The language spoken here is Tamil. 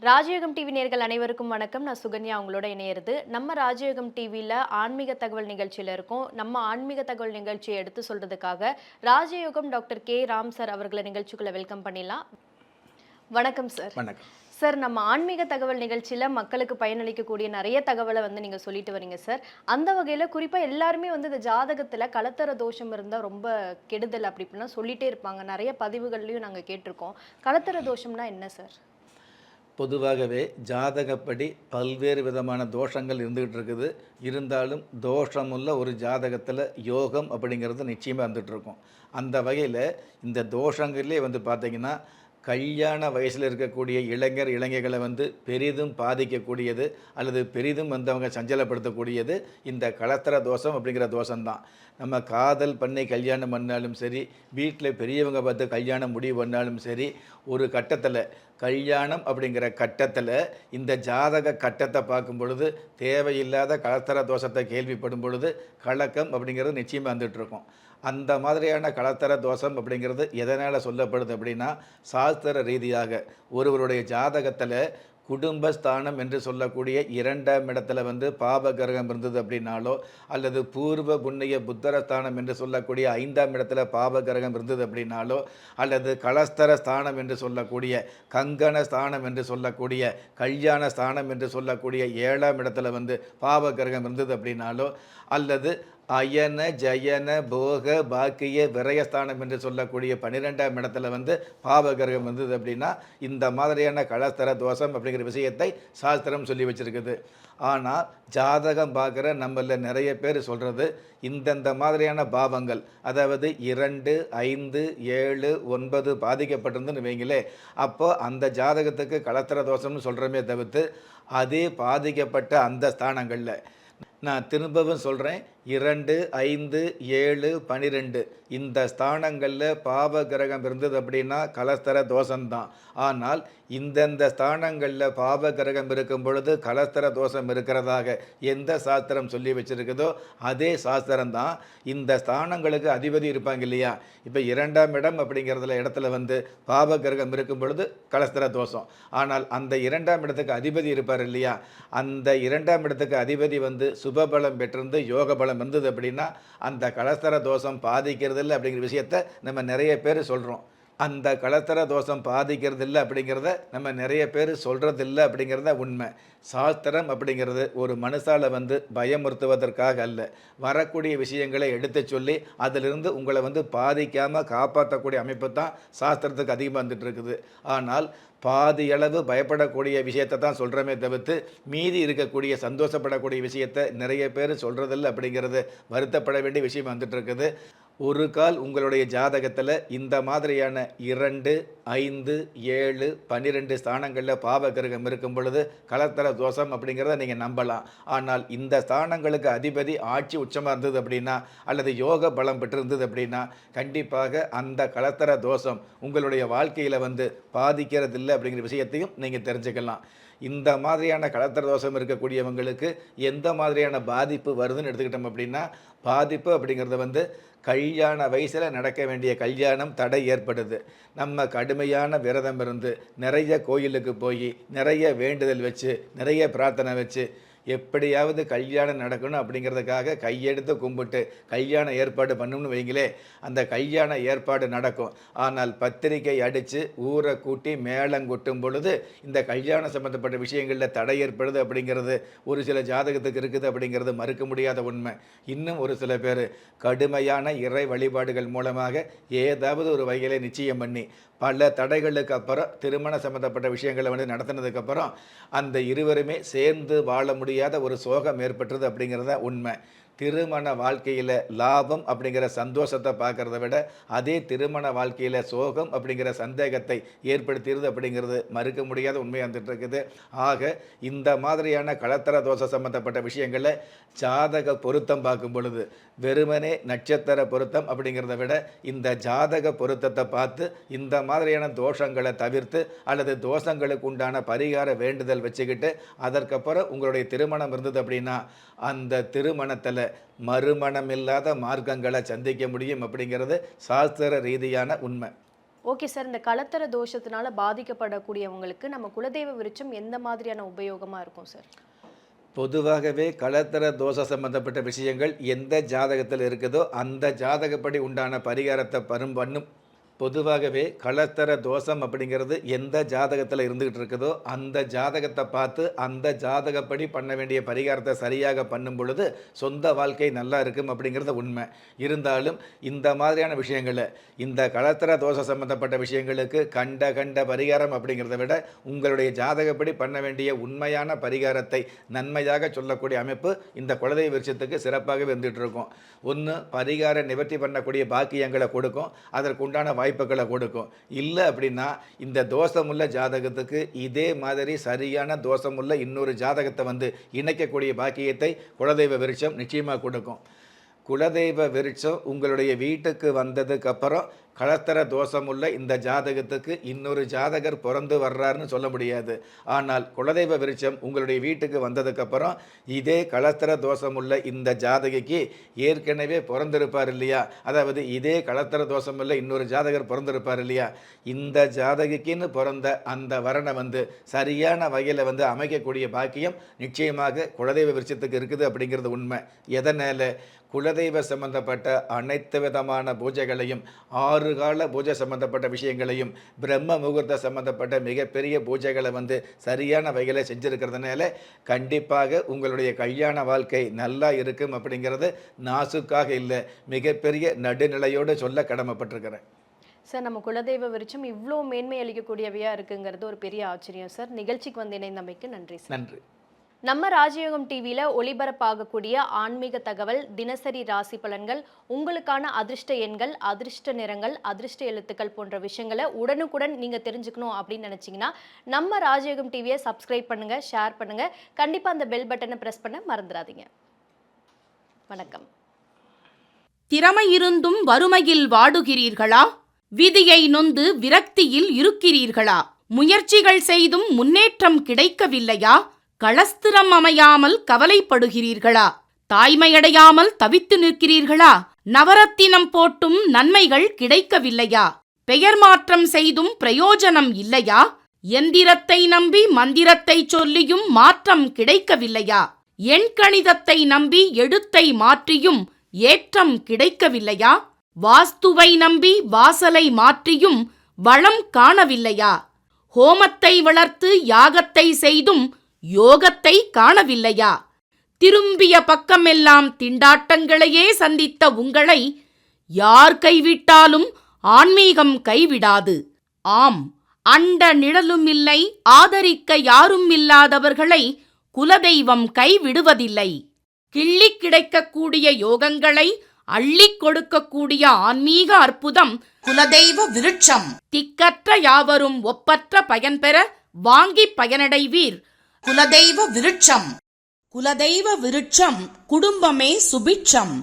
ராஜயோகம் டிவி நேயர்கள் அனைவருக்கும் வணக்கம். நான் சுகன்யா உங்களோட இணையிறது. நம்ம ராஜயோகம் டிவில ஆன்மீக தகவல் நிகழ்ச்சியில இருக்கோம். நம்ம ஆன்மீக தகவல் நிகழ்ச்சியை எடுத்து சொல்றதுக்காக ராஜயோகம் டாக்டர் கே ராம் சார் அவர்களை நிகழ்ச்சிக்குள்ள வெல்கம் பண்ணிடலாம். வணக்கம் சார். வணக்கம் சார், நம்ம ஆன்மீக தகவல் நிகழ்ச்சியில மக்களுக்கு பயனளிக்கக்கூடிய நிறைய தகவலை நீங்க சொல்லிட்டு வரீங்க சார். அந்த வகையில குறிப்பா எல்லாருமே இந்த ஜாதகத்துல கலத்தர தோஷம் இருந்தா ரொம்ப கெடுதல் அப்படி இப்படின்னா சொல்லிட்டே இருப்பாங்க. நிறைய பதிவுகள்லயும் நாங்க கேட்டிருக்கோம். கலத்தர தோஷம்னா என்ன சார்? பொதுவாகவே ஜாதகப்படி பல்வேறு விதமான தோஷங்கள் இருந்துகிட்டு இருக்குது. இருந்தாலும் தோஷமுள்ள ஒரு ஜாதகத்தில் யோகம் அப்படிங்கிறது நிச்சயமாக இருந்துகிட்ருக்கும். அந்த வகையில் இந்த தோஷங்கள்லேயே பார்த்திங்கன்னா கல்யாண வயசில் இருக்கக்கூடிய இளைஞர்களை பெரிதும் பாதிக்கக்கூடியது அல்லது பெரிதும் அவங்க சஞ்சலப்படுத்தக்கூடியது இந்த கலத்தர தோஷம் அப்படிங்கிற தோஷம்தான். நம்ம காதல் பண்ணி கல்யாணம் பண்ணாலும் சரி, வீட்டில் பெரியவங்க பார்த்து கல்யாணம் முடிவு பண்ணாலும் சரி, ஒரு கட்டத்தில் கல்யாணம் அப்படிங்கிற கட்டத்தில் இந்த ஜாதக கட்டத்தை பார்க்கும் பொழுது தேவையில்லாத கலத்தர தோஷத்தை கேள்விப்படும் பொழுது கலக்கம் அப்படிங்கிறது நிச்சயமாக வந்துட்டுருக்கும். அந்த மாதிரியான கலத்தர தோஷம் அப்படிங்கிறது எதனால் சொல்லப்படுது அப்படின்னா, சாஸ்திர ரீதியாக ஒருவருடைய ஜாதகத்தில் குடும்பஸ்தானம் என்று சொல்லக்கூடிய 2ஆம் இடத்துல பாப கிரகம் இருந்தது அப்படின்னாலோ, அல்லது பூர்வ புண்ணிய புத்தரஸ்தானம் என்று சொல்லக்கூடிய 5ஆம் இடத்துல பாப கிரகம் இருந்தது அப்படின்னாலோ, அல்லது கலஸ்தர ஸ்தானம் என்று சொல்லக்கூடிய கங்கண ஸ்தானம் என்று சொல்லக்கூடிய கல்யாண ஸ்தானம் என்று சொல்லக்கூடிய 7ஆம் இடத்துல பாப கிரகம் இருந்தது அப்படின்னாலோ, அல்லது அயன ஜயன போக பாக்கிய விரயஸ்தானம் என்று சொல்லக்கூடிய 12ஆம் இடத்துல பாவகிரகம் வந்தது அப்படின்னா இந்த மாதிரியான கலஸ்தர தோஷம் அப்படிங்கிற விஷயத்தை சாஸ்திரம் சொல்லி வச்சுருக்குது. ஆனால் ஜாதகம் பார்க்குற நம்மள நிறைய பேர் சொல்கிறது இந்தந்த மாதிரியான பாவங்கள், அதாவது 2, 5, 7, 9 பாதிக்கப்பட்டிருந்துன்னு வைங்களே, அப்போ அந்த ஜாதகத்துக்கு கலஸ்தர தோஷம்னு சொல்கிறோமே தவிர்த்து அதே பாதிக்கப்பட்ட அந்த ஸ்தானங்களில் நான் திரும்பவும் சொல்கிறேன், 2, 5, 7, 12 இந்த ஸ்தானங்களில் பாவ கிரகம் இருந்தது அப்படின்னா கலஸ்தர தோஷம்தான். ஆனால் இந்தந்த ஸ்தானங்களில் பாவ கிரகம் இருக்கும் பொழுது கலஸ்தர தோஷம் இருக்கிறதாக எந்த சாஸ்திரம் சொல்லி வச்சுருக்குதோ அதே சாஸ்திரம்தான். இந்த ஸ்தானங்களுக்கு அதிபதி இருப்பாங்க இல்லையா, இப்போ 2ஆம் இடம் அப்படிங்கிறதுல இடத்துல பாவ கிரகம் இருக்கும் பொழுது கலஸ்தர தோஷம். ஆனால் அந்த 2ஆம் இடத்துக்கு அதிபதி இருப்பார் இல்லையா, அந்த 2ஆம் இடத்துக்கு அதிபதி சுபபலம் பெற்றிருந்து யோக பலம் வந்தது அப்படின்னா அந்த கலஸ்தர தோஷம் பாதிக்கிறது இல்லை அப்படிங்கிற விஷயத்த நம்ம நிறைய பேர் சொல்கிறோம். அந்த கலஸ்தர தோஷம் பாதிக்கிறது இல்லை அப்படிங்கிறத நம்ம நிறைய பேர் சொல்கிறதில்லை அப்படிங்கிறத உண்மை. சாஸ்திரம் அப்படிங்கிறது ஒரு மனுஷால பயமுறுத்துவதற்காக அல்ல, வரக்கூடிய விஷயங்களை எடுத்து சொல்லி அதிலிருந்து உங்களை பாதிக்காமல் காப்பாற்றக்கூடிய அமைப்பு தான் சாஸ்திரத்துக்கு அதிகமாக வந்துட்டு இருக்குது. ஆனால் பாதியளவு பயப்படக்கூடிய விஷயத்தை தான் சொல்கிறோமே தவிர்த்து மீதி இருக்கக்கூடிய சந்தோஷப்படக்கூடிய விஷயத்தை நிறைய பேர் சொல்கிறதில்ல அப்படிங்கிறது வருத்தப்பட வேண்டிய விஷயம் வந்துட்டுருக்குது. ஒரு கால் உங்களுடைய ஜாதகத்தில் இந்த மாதிரியான 2, 5, 7, 12 ஸ்தானங்களில் பாவ கிரகம் இருக்கும் பொழுது கலத்தர தோஷம் அப்படிங்கிறத நீங்கள் நம்பலாம். ஆனால் இந்த ஸ்தானங்களுக்கு அதிபதி ஆட்சி உச்சமாக இருந்தது அப்படின்னா அல்லது யோக பலம் பெற்றிருந்தது அப்படின்னா கண்டிப்பாக அந்த கலத்தர தோஷம் உங்களுடைய வாழ்க்கையில் பாதிக்கிறது இல்லை அப்படிங்கிற விஷயத்தையும் நீங்கள் தெரிஞ்சுக்கலாம். இந்த மாதிரியான கலத்தர தோஷம் இருக்கக்கூடியவங்களுக்கு எந்த மாதிரியான பாதிப்பு வருதுன்னு எடுத்துக்கிட்டோம் அப்படின்னா, பாதிப்பு அப்படிங்கிறது கல்யாண வயசில் நடக்க வேண்டிய கல்யாணம் தடை ஏற்படுது. நம்ம கடுமையான விரதம் இருந்து நிறைய கோயிலுக்கு போய் நிறைய வேண்டுதல் வச்சு நிறைய பிரார்த்தனை வச்சு எப்படியாவது கல்யாணம் நடக்கணும் அப்படிங்கிறதுக்காக கையெடுத்து கும்பிட்டு கல்யாண ஏற்பாடு பண்ணணும்னு வைங்களே, அந்த கல்யாண ஏற்பாடு நடக்கும். ஆனால் பத்திரிக்கை அடித்து ஊரை கூட்டி மேளம் கொட்டும் பொழுது இந்த கல்யாணம் சம்மந்தப்பட்ட விஷயங்களில் தடை ஏற்படுது அப்படிங்கிறது ஒரு சில ஜாதகத்துக்கு இருக்குது அப்படிங்கிறது மறுக்க முடியாத உண்மை. இன்னும் ஒரு சில பேர் கடுமையான இறை வழிபாடுகள் மூலமாக ஏதாவது ஒரு வகையில் நிச்சயம் பண்ணி பல தடைகளுக்கு அப்புறம் திருமண சம்மந்தப்பட்ட விஷயங்களை நடத்தினதுக்கப்புறம் அந்த இருவருமே சேர்ந்து வாழ முடியாத ஒரு சோகம் ஏற்பட்டுறது அப்படிங்கிறத உண்மை. திருமண வாழ்க்கையில் லாபம் அப்படிங்கிற சந்தோஷத்தை பார்க்குறத விட அதே திருமண வாழ்க்கையில் சோகம் அப்படிங்கிற சந்தேகத்தை ஏற்படுத்திடுது அப்படிங்கிறது மறுக்க முடியாத உண்மையாக வந்துட்டு இருக்குது. ஆக இந்த மாதிரியான கலத்தர தோஷ சம்பந்தப்பட்ட விஷயங்களை ஜாதக பொருத்தம் பார்க்கும் பொழுது வெறுமனே நட்சத்திர பொருத்தம் அப்படிங்கிறத விட இந்த ஜாதக பொருத்தத்தை பார்த்து இந்த மாதிரியான தோஷங்களை தவிர்த்து அல்லது தோஷங்களுக்கு உண்டான பரிகார வேண்டுதல் வச்சுக்கிட்டு அதற்கப்புறம் உங்களுடைய திருமணம் இருந்தது அப்படின்னா அந்த திருமணத்தில் மறுமணம் இல்லாத மார்க்கங்களை சந்திக்க முடியும் அப்படிங்கிறது சாஸ்திர ரீதியான உண்மை. ஓகே சார், இந்த கலத்தர தோஷத்தினால பாதிக்கப்படக்கூடியவங்களுக்கு நம்ம குலதெய்வ விருட்சம் எந்த மாதிரியான உபயோகமா இருக்கும் சார்? பொதுவாகவே கலத்தர தோஷ சம்பந்தப்பட்ட விஷயங்கள் எந்த ஜாதகத்தில் இருக்குதோ அந்த ஜாதகப்படி உண்டான பரிகாரத்தை பண்ணும். பொதுவாகவே கலத்தர தோஷம் அப்படிங்கிறது எந்த ஜாதகத்தில் இருந்துகிட்டு இருக்குதோ அந்த ஜாதகத்தை பார்த்து அந்த ஜாதகப்படி பண்ண வேண்டிய பரிகாரத்தை சரியாக பண்ணும் பொழுது சொந்த வாழ்க்கை நல்லா இருக்கும் அப்படிங்கிறது உண்மை. இருந்தாலும் இந்த மாதிரியான விஷயங்களை, இந்த கலத்தர தோஷ சம்பந்தப்பட்ட விஷயங்களுக்கு கண்ட பரிகாரம் அப்படிங்கிறத விட உங்களுடைய ஜாதகப்படி பண்ண வேண்டிய உண்மையான பரிகாரத்தை நன்மையாக சொல்லக்கூடிய அமைப்பு இந்த குலதெய்வ விருட்சத்துக்கு சிறப்பாகவே வந்துட்டு இருக்கும். ஒன்று, பரிகார நிவர்த்தி பண்ணக்கூடிய பாக்கியங்களை கொடுக்கும், அதற்கு உண்டான வாய்ப்புகளை கொடுக்கும். இல்லை அப்படின்னா இந்த தோஷமுள்ள ஜாதகத்துக்கு இதே மாதிரி சரியான தோஷமுள்ள இன்னொரு ஜாதகத்தை இணைக்கக்கூடிய பாக்கியத்தை குலதெய்வ விருட்சம் நிச்சயமாக கொடுக்கும். குலதெய்வ விருட்சம் உங்களுடைய வீட்டுக்கு வந்ததுக்கப்புறம் கலத்தர தோஷமுள்ள இந்த ஜாதகத்துக்கு இன்னொரு ஜாதகர் பிறந்து வர்றாருன்னு சொல்ல முடியாது. ஆனால் குலதெய்வ விருட்சம் உங்களுடைய வீட்டுக்கு வந்ததுக்கப்புறம் இதே கலத்தர தோஷமுள்ள இந்த ஜாதகிக்கு ஏற்கனவே பிறந்திருப்பார் இல்லையா, அதாவது இதே கலத்தர தோஷமுள்ள இன்னொரு ஜாதகர் பிறந்திருப்பார் இல்லையா, இந்த ஜாதகிக்குன்னு பிறந்த அந்த வரனை சரியான வகையில் அமைக்கக்கூடிய பாக்கியம் நிச்சயமாக குலதெய்வ விருட்சத்துக்கு இருக்குது அப்படிங்கிறது உண்மை. எதனால்? குலதெய்வ சம்பந்தப்பட்ட அனைத்து விதமான பூஜைகளையும், 6 கால பூஜை சம்பந்தப்பட்ட விஷயங்களையும், பிரம்ம முகூர்த்த சம்பந்தப்பட்ட மிகப்பெரிய பூஜைகளை சரியான வகையில் செஞ்சுருக்கிறதுனால கண்டிப்பாக உங்களுடைய கல்யாண வாழ்க்கை நல்லா இருக்கும் அப்படிங்கிறது நாசுக்காக இல்லை, மிகப்பெரிய நடுநிலையோடு சொல்ல கடமைப்பட்டிருக்கிறேன். சார், நம்ம குலதெய்வ விருட்சம் இவ்வளோ மேன்மை அளிக்கக்கூடியவையா இருக்குங்கிறது ஒரு பெரிய ஆச்சரியம் சார். நிகழ்ச்சிக்கு இணைந்தமைக்கு நன்றி சார். நன்றி. நம்ம ராஜயோகம் டிவியில் ஒளிபரப்பாகக்கூடிய ஆன்மீக தகவல், தினசரி ராசி பலன்கள், உங்களுக்கான அதிர்ஷ்ட எண்கள், அதிர்ஷ்ட நிறங்கள், அதிர்ஷ்ட எழுத்துக்கள் போன்ற விஷயங்களை உடனுக்குடன் நீங்கள் தெரிஞ்சுக்கணும் அப்படின்னு நினச்சிங்கன்னா நம்ம ராஜயோகம் டிவியை சப்ஸ்கிரைப் பண்ணுங்கள், ஷேர் பண்ணுங்கள். கண்டிப்பாக அந்த பெல் பட்டனை ப்ரெஸ் பண்ண மறந்துடாதீங்க. வணக்கம். திறமை இருந்தும் வறுமையில் வாடுகிறீர்களா? விதியை நொந்து விரக்தியில் இருக்கிறீர்களா? முயற்சிகள் செய்தும் முன்னேற்றம் கிடைக்கவில்லையா? களஸ்திரம் அமையாமல் கவலைப்படுகிறீர்களா? தாய்மையடையாமல் தவித்து நிற்கிறீர்களா? நவரத்தினம் போட்டும் நன்மைகள் கிடைக்கவில்லையா? பெயர் மாற்றம் செய்தும் பிரயோஜனம் இல்லையா? எந்திரத்தை நம்பி மந்திரத்தை சொல்லியும் மாற்றம் கிடைக்கவில்லையா? எண்கணிதத்தை நம்பி எழுத்தை மாற்றியும் ஏற்றம் கிடைக்கவில்லையா? வாஸ்துவை நம்பி வாசலை மாற்றியும் வளம் காணவில்லையா? ஹோமத்தை வளர்த்து யாகத்தை செய்தும் யோகத்தை காணவில்லையா? திரும்பிய பக்கமெல்லாம் திண்டாட்டங்களையே சந்தித்த உங்களை யார் கைவிட்டாலும் ஆன்மீகம் கைவிடாது. ஆம், அண்ட நிழலுமில்லை, ஆதரிக்க யாரும் இல்லாதவர்களை குலதெய்வம் கைவிடுவதில்லை. கிள்ளிக் கிடைக்கக்கூடிய யோகங்களை அள்ளிக் கொடுக்கக்கூடிய ஆன்மீக அற்புதம் குலதெய்வ விருட்சம். திக்கற்ற யாவரும் ஒப்பற்ற பயன்பெற வாங்கி பயனடைவீர். குலதெய்வ விருட்சம். குலதெய்வ விருட்சம், குடும்பமே சுபிட்சம்.